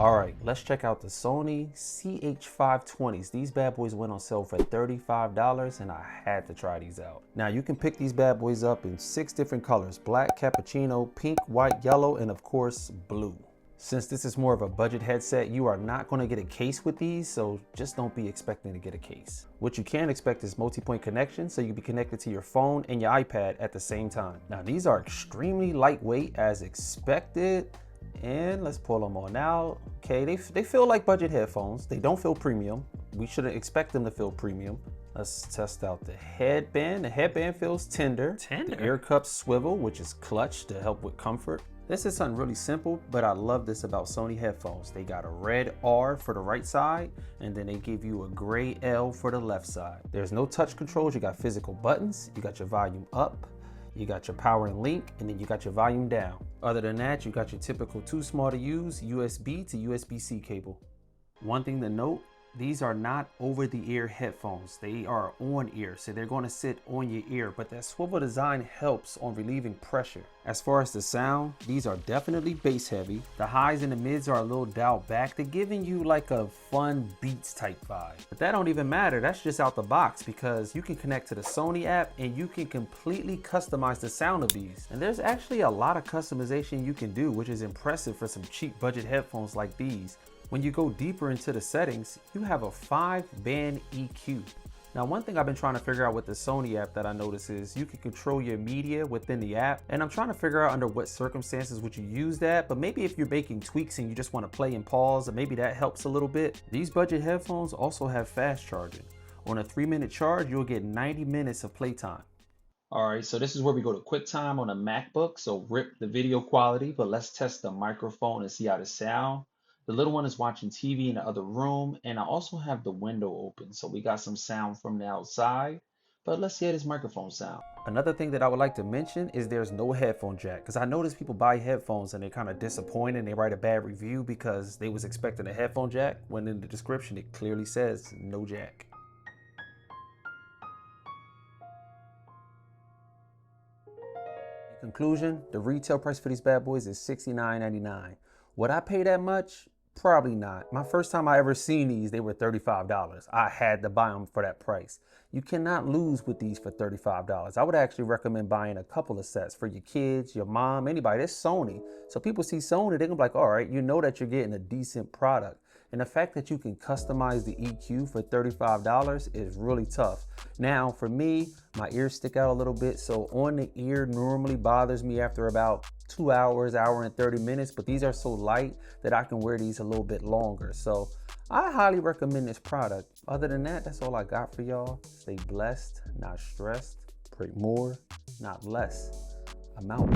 All right, let's check out the Sony CH520s. These bad boys went on sale for $35 and I had to try these out. Now you can pick these bad boys up in 6 different colors: black, cappuccino, pink, white, yellow, and of course, blue. Since this is more of a budget headset, you are not going to get a case with these, so just don't be expecting to get a case. What you can expect is multi-point connection, so you can be connected to your phone and your iPad at the same time. Now these are extremely lightweight as expected. And let's pull them on out. Okay, they feel like budget headphones. They don't feel premium. We shouldn't expect them to feel premium. Let's test out the headband. The headband feels tender. The ear cups swivel, which is clutch to help with comfort. This is something really simple, but I love this about Sony headphones. They got a red R for the right side, and then they give you a gray L for the left side. There's no touch controls. You got physical buttons. You got your volume up. You got your power and link, and then you got your volume down. Other than that, you got your typical too small to use USB to USB-C cable. One thing to note, these are not over-the-ear headphones. They are on-ear, so they're going to sit on your ear, but that swivel design helps on relieving pressure. As far as the sound, these are definitely bass heavy. The highs and the mids are a little dialed back. They're giving you like a fun beats type vibe. But that don't even matter. That's just out the box because you can connect to the Sony app and you can completely customize the sound of these. And there's actually a lot of customization you can do, which is impressive for some cheap budget headphones like these. When you go deeper into the settings, you have a 5-band EQ. Now, one thing I've been trying to figure out with the Sony app that I notice is you can control your media within the app. And I'm trying to figure out under what circumstances would you use that. But maybe if you're making tweaks and you just want to play and pause, and maybe that helps a little bit. These budget headphones also have fast charging. On a 3-minute charge, you'll get 90 minutes of playtime. All right, so this is where we go to QuickTime on a MacBook. So rip the video quality, but let's test the microphone and see how it sounds. The little one is watching TV in the other room, and I also have the window open, so we got some sound from the outside, but let's hear this microphone sound. Another thing that I would like to mention is there's no headphone jack, because I notice people buy headphones and they're kind of disappointed and they write a bad review because they was expecting a headphone jack, when in the description it clearly says no jack. In conclusion, the retail price for these bad boys is $69.99. Would I pay that much? Probably not. My first time I ever seen these, they were $35. I had to buy them for that price. You cannot lose with these for $35. I would actually recommend buying a couple of sets for your kids, your mom, anybody. It's Sony. So people see Sony, they're gonna be like, all right, you know that you're getting a decent product. And the fact that you can customize the EQ for $35 is really tough. Now, for me, my ears stick out a little bit, so on the ear normally bothers me after about 2 hours, hour and 30 minutes, but these are so light that I can wear these a little bit longer. So I highly recommend this product. Other than that, that's all I got for y'all. Stay blessed, not stressed. Pray more, not less. I'm out.